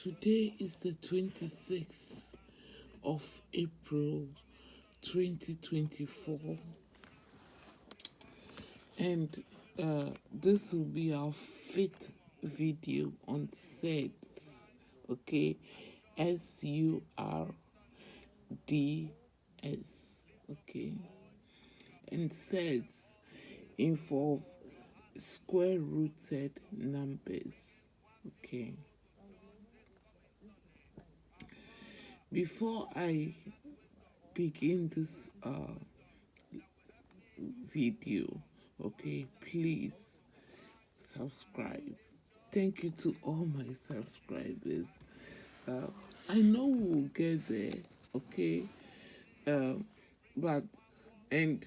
Today is the 26th of April 2024, and this will be our fifth video on Surds, okay? Surds, okay? And Surds involve square rooted numbers, okay? Before I begin this video, okay, please subscribe. Thank you to all my subscribers. uh, I know we'll get there, okay, but and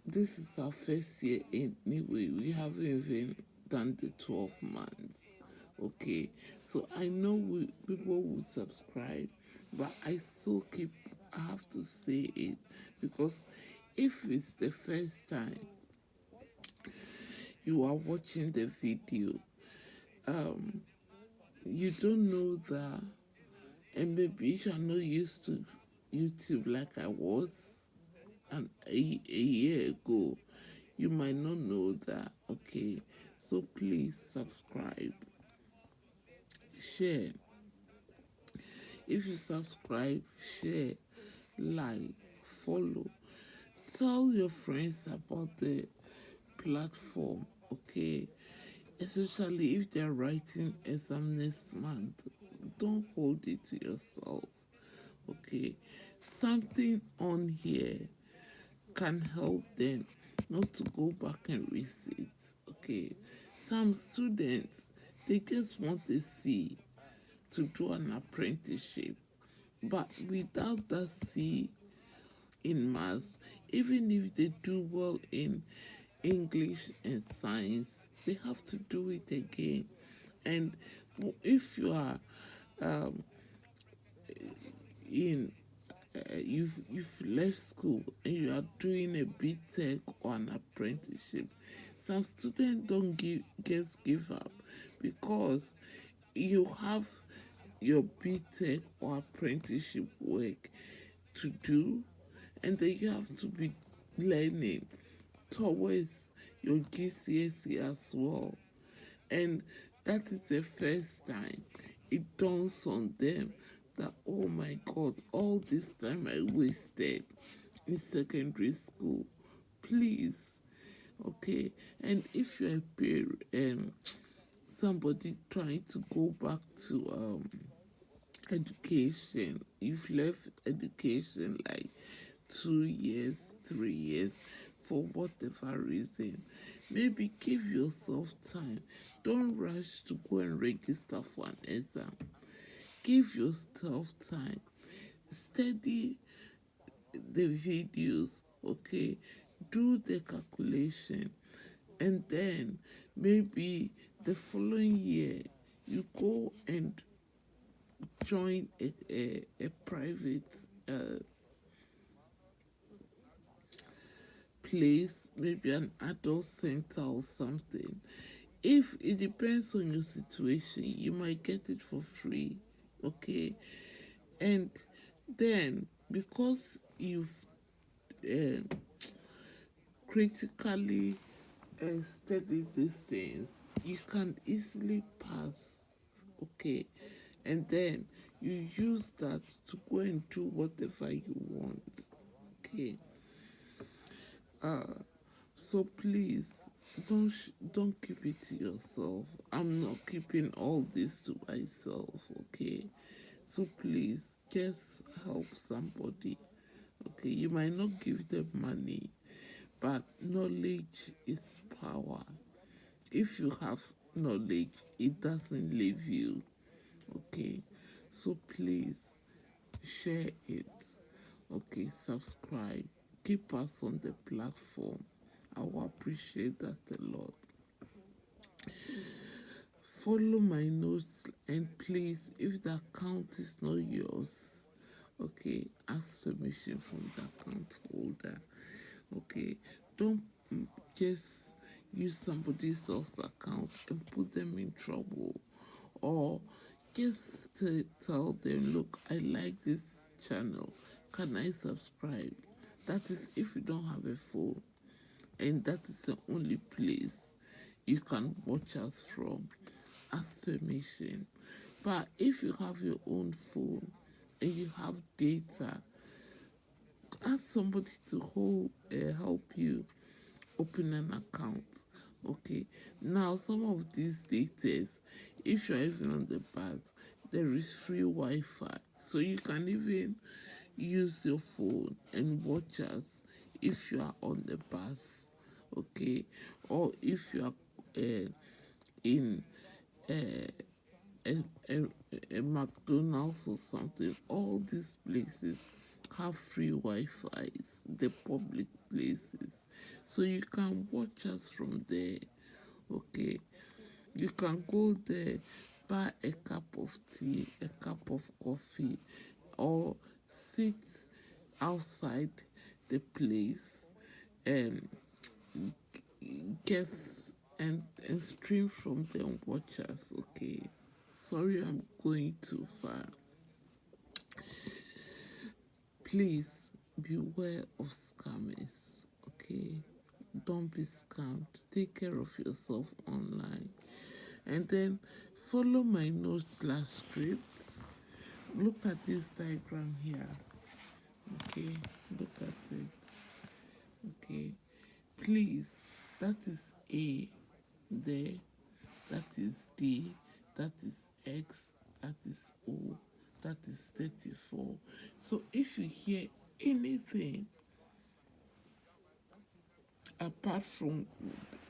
this is our first year anyway. We haven't even done the 12 months, okay? So I know people will subscribe, but I have to say it, because if it's the first time you are watching the video, you don't know that, and maybe you are not used to YouTube like I was a year ago, you might not know that, okay? So please subscribe, share. If you subscribe, share, like, follow, tell your friends about the platform, okay? Especially if they're writing exam next month, don't hold it to yourself, okay? Something on here can help them not to go back and resit, okay? Some students, they just want a C to do an apprenticeship, but without that C in maths, even if they do well in English and science, they have to do it again. And if you are in you've left school and you are doing a BTech or an apprenticeship, some students don't give up, because you have your BTech or apprenticeship work to do, and then you have to be learning towards your Gcse as well. And that is the first time it dawns on them that, oh my God, all this time I wasted in secondary school. Please, okay? And if you're a parent, somebody trying to go back to education, you've left education like 2 years, 3 years, for whatever reason, maybe give yourself time. Don't rush to go and register for an exam. Give yourself time. Study the videos, okay? Do the calculation, and then maybe the following year you go and join a private place, maybe an adult center or something. If it depends on your situation, you might get it for free, okay? And then, because you've uh, critically studied these things, you can easily pass, okay? And then you use that to go and do whatever you want, okay? So please, don't keep it to yourself. I'm not keeping all this to myself, okay? So please, just help somebody, okay? You might not give them money, but knowledge is power. If you have knowledge, it doesn't leave you, okay? So please, share it, okay? Subscribe, keep us on the platform. I will appreciate that a lot. Follow my notes, and please, if the account is not yours, okay, ask permission from the account holder, okay? Don't just use somebody else's account and put them in trouble, or just to tell them, look, I like this channel. Can I subscribe? That is if you don't have a phone, and that is the only place you can watch us from. Ask permission. But if you have your own phone and you have data, ask somebody to help you open an account. Okay. Now, some of these data, if you're even on the bus, there is free Wi-Fi, so you can even use your phone and watch us if you are on the bus. Okay, or if you are in a, a, a McDonald's or something. All these places have free Wi-Fi's, the public places. So you can watch us from there. Okay. You can go there, buy a cup of tea, a cup of coffee, or sit outside the place and guess and stream from there and watch us. Okay. Sorry, I'm going too far. Please beware of scammers. Okay. Don't be scammed. Take care of yourself online. And then follow my notes class script. Look at this diagram here. Okay. Look at it. Okay. Please, that is A there, that is D, that is X, that is O, that is 34. So if you hear anything apart from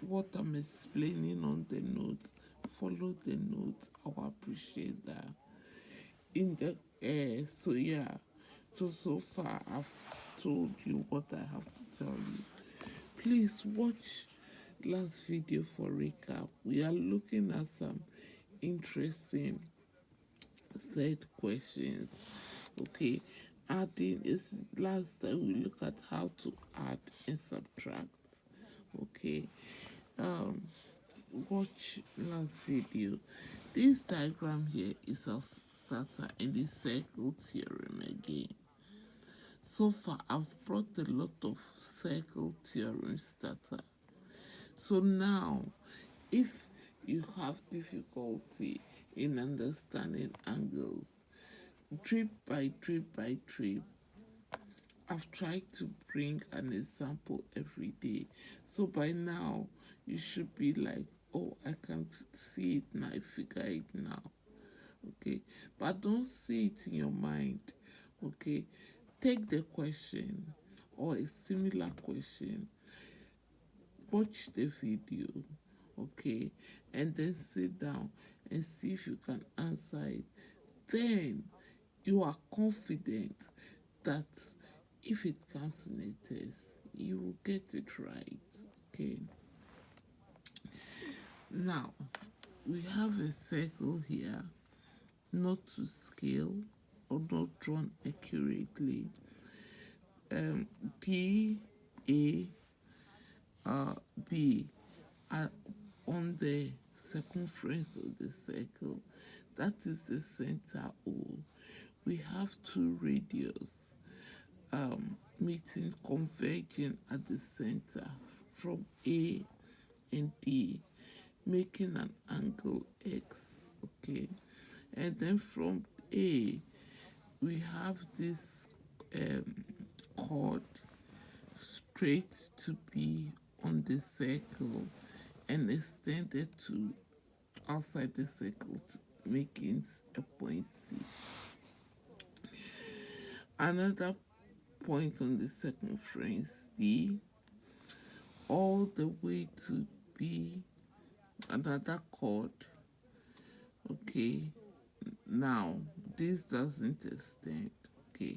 what I'm explaining on the notes, follow the notes. I'll appreciate that. In the so yeah, so far I've told you what I have to tell you. Please watch last video for recap. We are looking at some interesting set questions. Okay, adding is last time we look at how to add and subtract. Okay, um, watch last video. This diagram here is a starter in the circle theorem again. So far, I've brought a lot of circle theorem starter. So now, if you have difficulty in understanding angles, drip by drip by drip, I've tried to bring an example every day. So by now, you should be like, oh, I can see it now, I figure it now. Okay, but don't see it in your mind. Okay, take the question or a similar question, watch the video, okay, and then sit down and see if you can answer it. Then you are confident that if it comes in a test, you will get it right. Okay, now we have a circle here, not to scale or not drawn accurately. D, A, B are on the circumference of the circle. That is the center O. We have two radius meeting, converging at the center from A and D, making an angle X. Okay, and then from A we have this chord straight to be on the circle and extended to outside the circle, to making a point C. Another point on the circumference D, all the way to B, another chord. Okay, now this doesn't extend. Okay,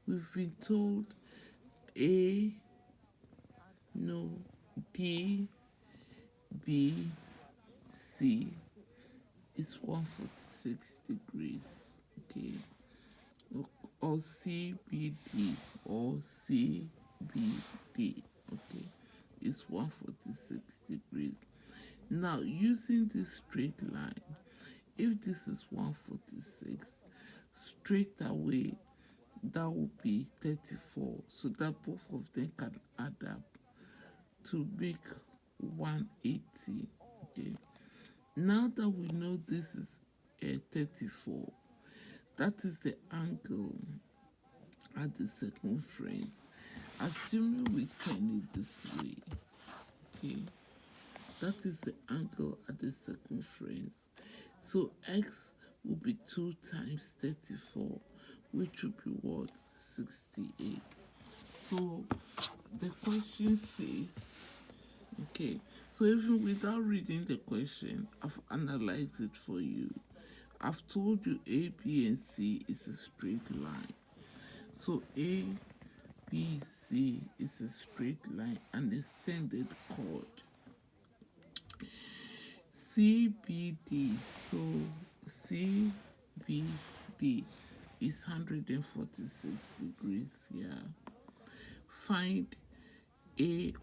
we've been told A, no, D, B, C is 146 degrees. Okay, or CBD or CBD. Okay, is 146 degrees. Now, using this straight line, if this is 146, straight away that will be 34, so that both of them can add up to make 180. Okay, now that we know this is a 34, that is the angle at the circumference. Assuming we turn it this way, okay, that is the angle at the circumference. So x will be 2 times 34, which will be what? 68. So the question says, okay, so even without reading the question, I've analyzed it for you. I've told you A, B, and C is a straight line. So A, B, C is a straight line and extended chord. CBD, so CBD is 146 degrees here. Find AOD.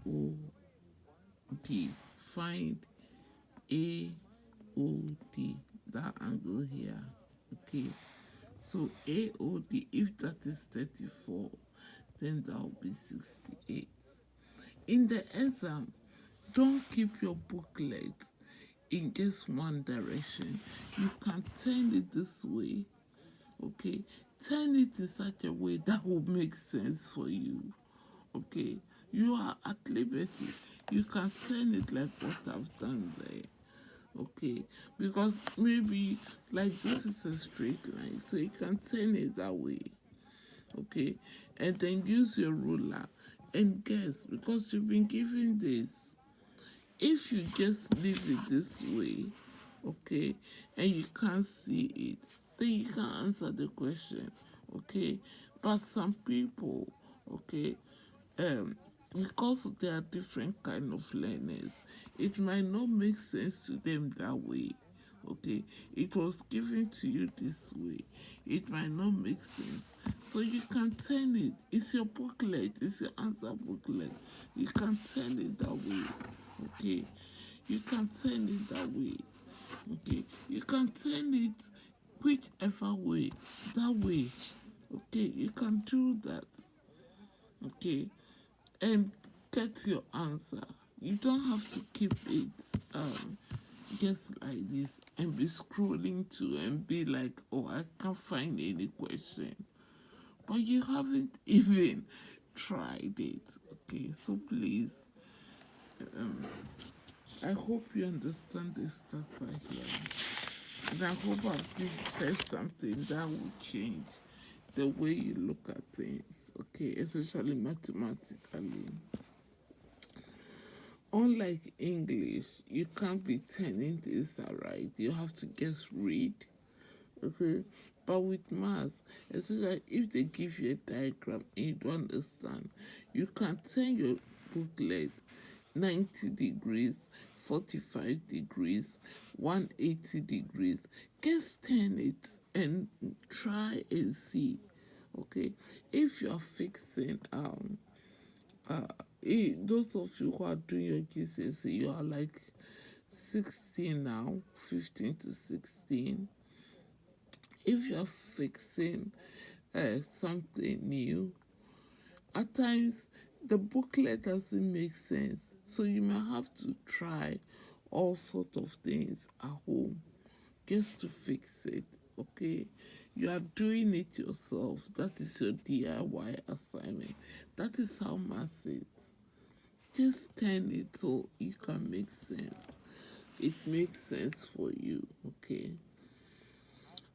Find AOD, that angle here. Okay, so AOD, if that is 34, then that will be 68. In the exam, don't keep your booklet in just one direction. You can turn it this way, okay? Turn it in such a way that will make sense for you, okay? You are at liberty. You can turn it like what I've done there, okay? Because maybe like this is a straight line, so you can turn it that way, okay? And then use your ruler and guess, because you've been given this. If you just leave it this way, okay, and you can't see it, then you can answer the question, okay? But some people, okay, because they are different kind of learners, it might not make sense to them that way, okay? It was given to you this way. It might not make sense. So you can turn it. It's your booklet. It's your answer booklet. You can turn it that way, okay? You can turn it that way, okay? You can turn it whichever way, that way, okay? You can do that, okay? And get your answer. You don't have to keep it just like this and be scrolling to and be like, oh, I can't find any question. But you haven't even tried it, okay? So please, I hope you understand the starter here. And I hope I've said something that will change the way you look at things, okay? Especially mathematically. Unlike English, you can't be turning things around. You have to just read, okay? But with maths, especially if they give you a diagram and you don't understand, you can turn your booklet 90 degrees, 45 degrees, 180 degrees. Just turn it and try and see, okay? If you're fixing those of you who are doing your Gcse, you are like 16 now, 15 to 16. If you're fixing something new, at times the booklet doesn't make sense. So you may have to try all sorts of things at home just to fix it, okay? You are doing it yourself. That is your DIY assignment. That is how math is. Just turn it so it can make sense. It makes sense for you, okay?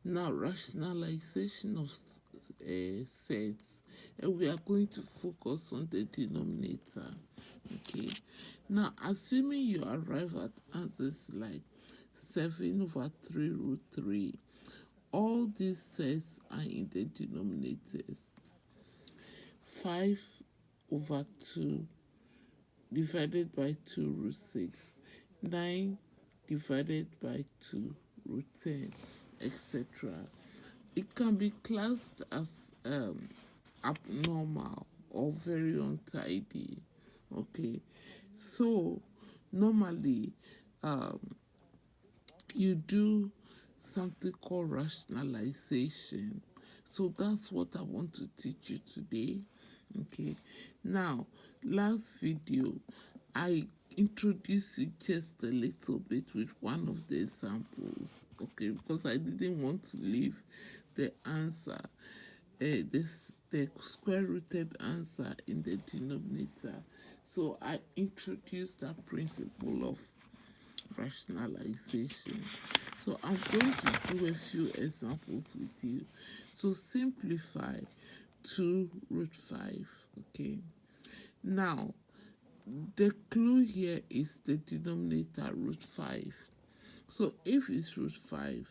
Now, rationalization of sets, and we are going to focus on the denominator, okay? Now, assuming you arrive at answers like 7 over 3 root 3, all these sets are in the denominators. 5 over 2 divided by 2 root 6, 9 divided by 2 root 10, etc. It can be classed as abnormal or very untidy, okay? So normally you do something called rationalization. So that's what I want to teach you today. Okay. Now, last video, I introduced you just a little bit with one of the examples. Okay, because I didn't want to leave the answer, the square rooted answer in the denominator. So I introduced that principle of rationalization. So I'm going to do a few examples with you. So simplify 2 root 5. Okay. Now, the clue here is the denominator root 5. So if it's root 5,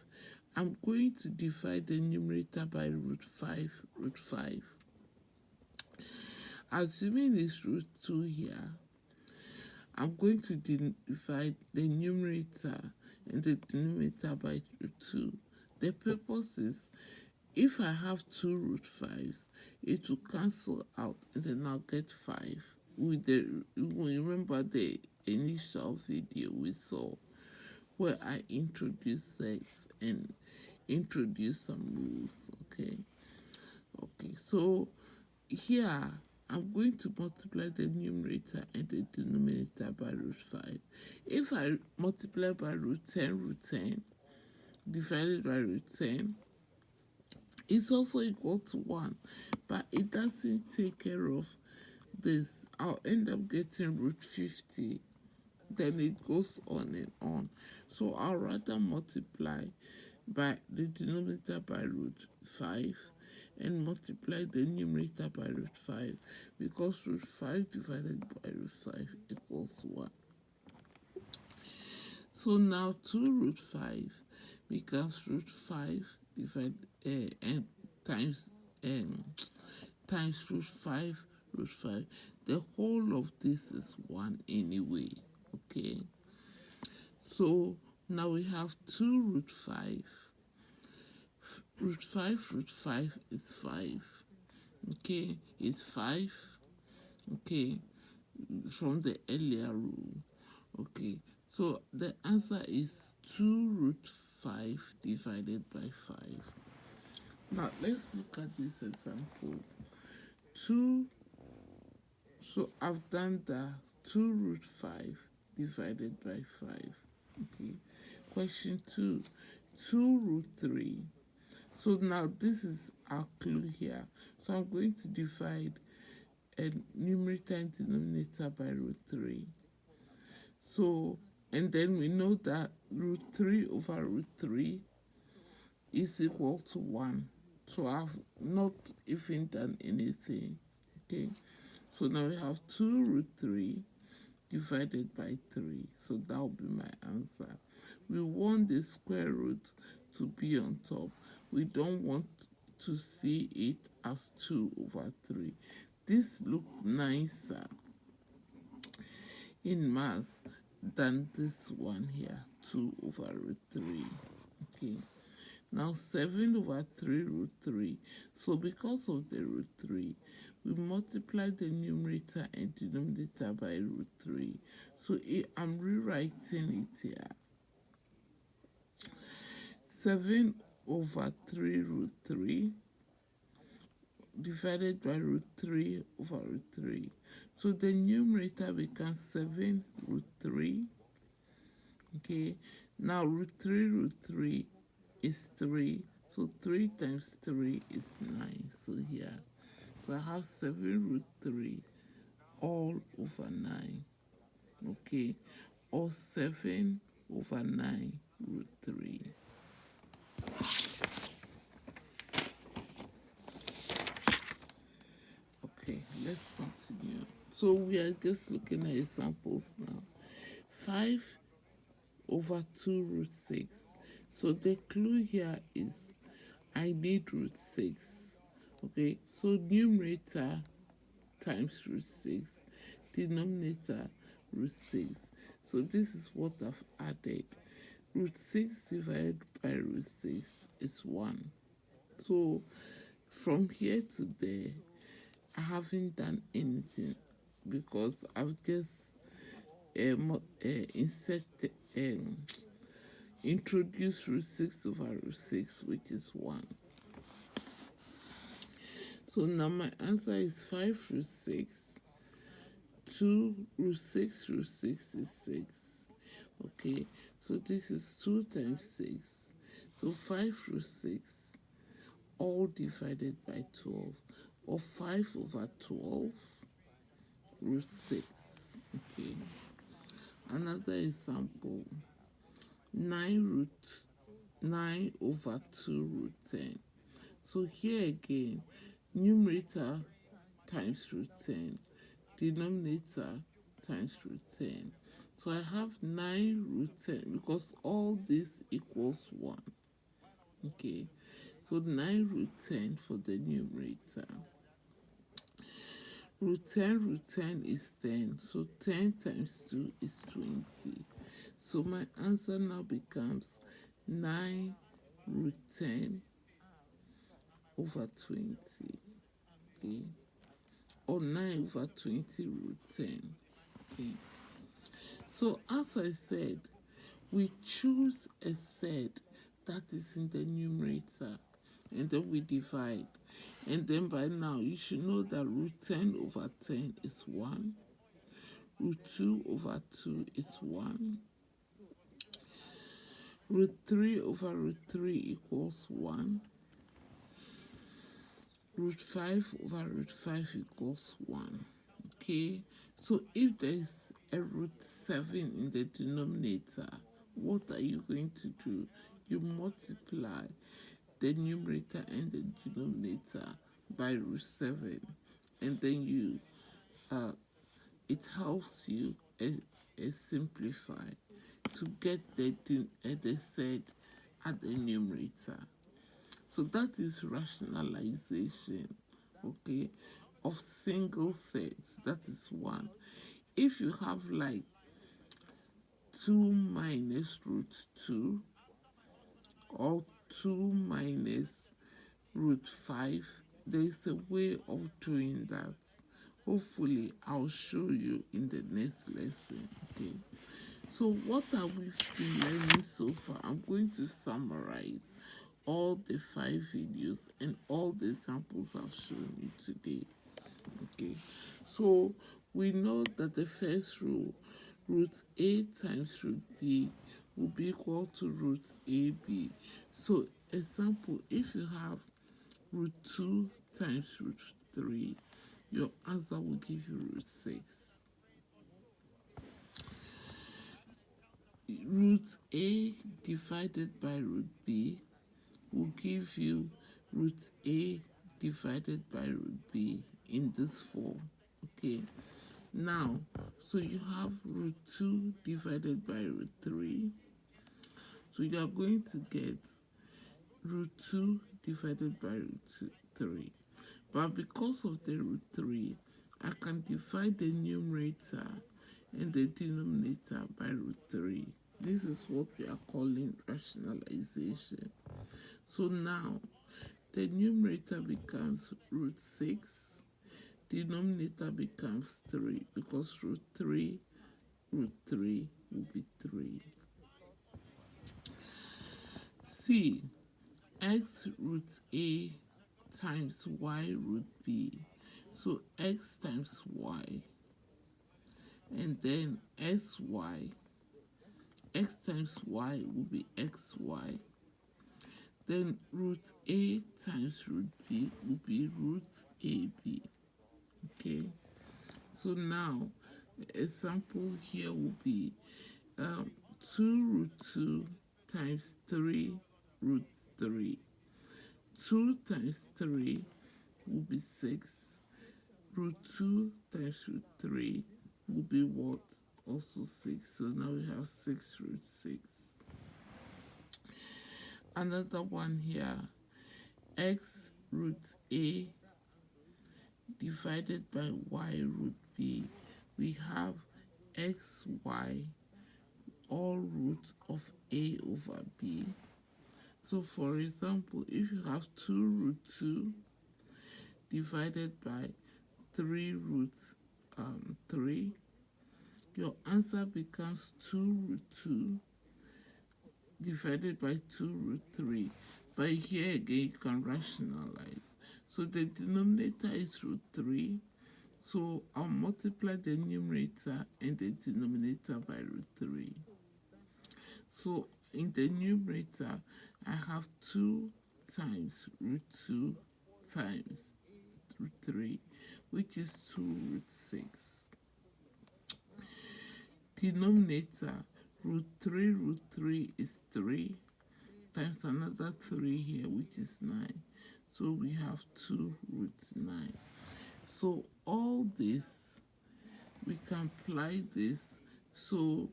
I'm going to divide the numerator by root 5, root 5. Assuming it's root 2 here, I'm going to divide the numerator and the denominator by root 2. The purpose is, if I have 2 root 5s, it will cancel out and then I'll get 5. With the, remember the initial video we saw where I introduced sex and introduced some rules. Okay, so here I'm going to multiply the numerator and the denominator by root 5. If I multiply by root 10 divided by root 10, it's also equal to 1, but it doesn't take care of this. I'll end up getting root 50. Then it goes on and on. So I'll rather multiply by the denominator by root 5 and multiply the numerator by root 5, because root 5 divided by root 5 equals 1. So now 2 root 5 becomes root 5 divided and times times root 5 root 5. The whole of this is 1 anyway. Okay. So now we have 2 root 5. Root 5 is 5. Okay, it's 5. Okay, from the earlier rule. Okay, so the answer is 2 root 5 divided by 5. Now let's look at this example. 2, so I've done the 2 root 5 divided by 5. Okay, question 2, 2 root 3. So now this is our clue here. So I'm going to divide a numerator and denominator by root 3. So, and then we know that root 3 over root 3 is equal to 1. So I've not even done anything. Okay. So now we have 2 root 3 divided by 3. So that will be my answer. We want the square root to be on top. We don't want to see it as 2 over 3. This looks nicer in math than this one here, 2 over root 3. Okay. Now 7 over 3 root 3. So because of the root 3, we multiply the numerator and denominator by root 3. So I'm rewriting it here. 7 over 3 root 3 divided by root 3 over root 3. So the numerator becomes 7 root 3. Okay, now root 3 is 3. So 3 times 3 is 9. So here, so I have 7 root 3 all over 9. Okay, or 7 over 9 root 3. Okay, let's continue. So we are just looking at examples now. 5 over 2 root 6. So the clue here is I need root 6. Okay, so numerator times root 6, denominator root 6. So this is what I've added. Root 6 divided by root 6 is 1. So from here to there, I haven't done anything because I've just inserted introduce root 6 over root 6, which is 1. So now my answer is 5 root 6. 2 root 6 root 6 is 6. Okay, so this is 2 times 6. So 5 root 6, all divided by 12, or 5 over 12 root 6. Okay, another example, 9 over 2 root 10. So here again, numerator times root 10, denominator times root 10. So I have 9 root 10 because all this equals 1. Okay, so 9 root 10 for the numerator. Root 10 is 10. So 10 times 2 is 20. So my answer now becomes 9 root 10 over 20. Okay, or 9 over 20 root 10. Okay, so as I said, we choose a set that is in the numerator and then we divide. And then by now you should know that root 10 over 10 is 1. Root 2 over 2 is 1. Root 3 over root 3 equals 1. Root 5 over root 5 equals 1. Okay, so if there is a root 7 in the denominator, what are you going to do? You multiply the numerator and the denominator by root 7, and then you it helps you simplify to get the set at the numerator. So that is rationalization, okay, of single sets. That is 1. If you have like 2 minus root 2 or 2 minus root 5, there is a way of doing that. Hopefully I'll show you in the next lesson. Okay, so what have we been learning so far? I'm going to summarize all the 5 videos and all the samples I've shown you today. Okay, so we know that the first rule, root a times root b, will be equal to root ab. So example, if you have root 2 times root 3, your answer will give you root 6. Root a divided by root b will give you root a divided by root b in this form. Okay, now, so you have root 2 divided by root 3. So you are going to get root 2 divided by root 3. But because of the root 3, I can divide the numerator and the denominator by root 3. This is what we are calling rationalization. So now, the numerator becomes root 6, denominator becomes 3, because root 3 will be 3. C, x root a times y root b. So x times y, and then sy. X times y will be xy. Then root a times root b will be root ab. Okay, so now the example here will be 2 root 2 times 3 root 3. 2 times 3 will be 6. Root 2 times root 3 will be what? Also 6. So now we have 6 root 6. Another one here, x root a divided by y root b. We have xy, all root of a over b. So for example, if you have 2 root 2 divided by 3 root 3, your answer becomes 2 root 2 divided by 2 root 3. But here again, you can rationalize. So the denominator is root 3. So I'll multiply the numerator and the denominator by root 3. So in the numerator, I have 2 times root 2 times root 3, which is 2 root 6. Denominator, root 3 is 3 times another 3 here, which is 9. So we have 2 root 9. So all this, we can apply this. So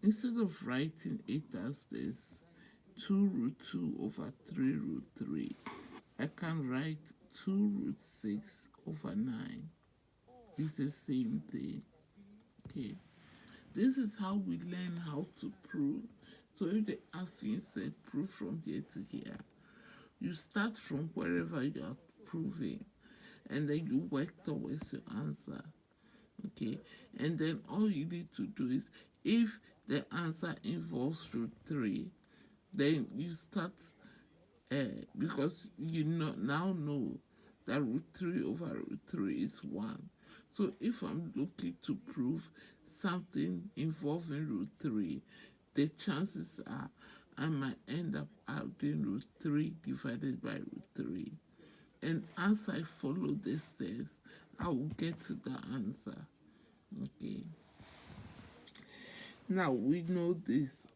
instead of writing it as this, 2 root 2 over 3 root 3, I can write 2 root 6 over 9. It's the same thing. Okay. This is how we learn how to prove. So if they ask you, said prove from here to here, you start from wherever you are proving, and then you work towards your answer. Okay, and then all you need to do is, if the answer involves root 3, then you start, because you now know that root 3 over root 3 is 1. So if I'm looking to prove something involving root 3, the chances are I might end up adding root 3 divided by root 3. And as I follow the steps, I will get to the answer. Okay. Now we know this.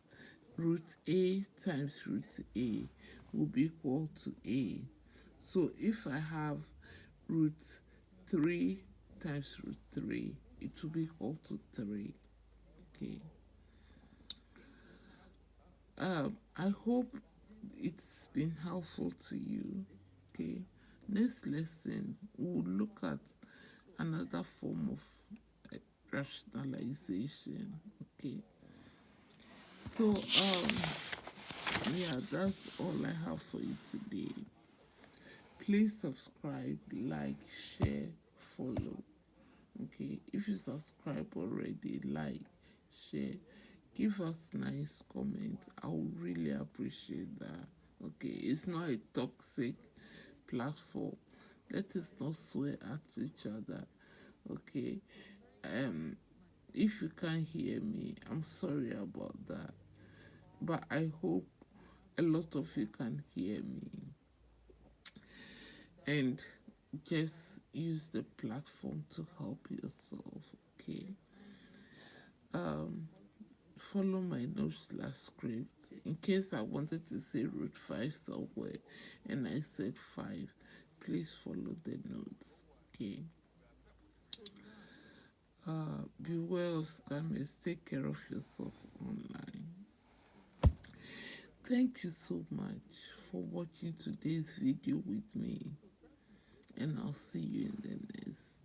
Root A times root A will be equal to A. So if I have root 3 times root 3, it will be equal to 3. Okay. I hope it's been helpful to you. Okay. Next lesson, we'll look at another form of rationalization. Okay. So yeah, that's all I have for you today. Please subscribe, like, share, follow. Okay, if you subscribe already, like, share, give us nice comments. I would really appreciate that. Okay, it's not a toxic platform. Let us not swear at each other. Okay. If you can't hear me, I'm sorry about that. But I hope a lot of you can hear me. And just use the platform to help yourself, okay? Follow my notes/script. In case I wanted to say root 5 somewhere and I said 5, please follow the notes, okay? Beware of scammers. Take care of yourself online. Thank you so much for watching today's video with me, and I'll see you in the next.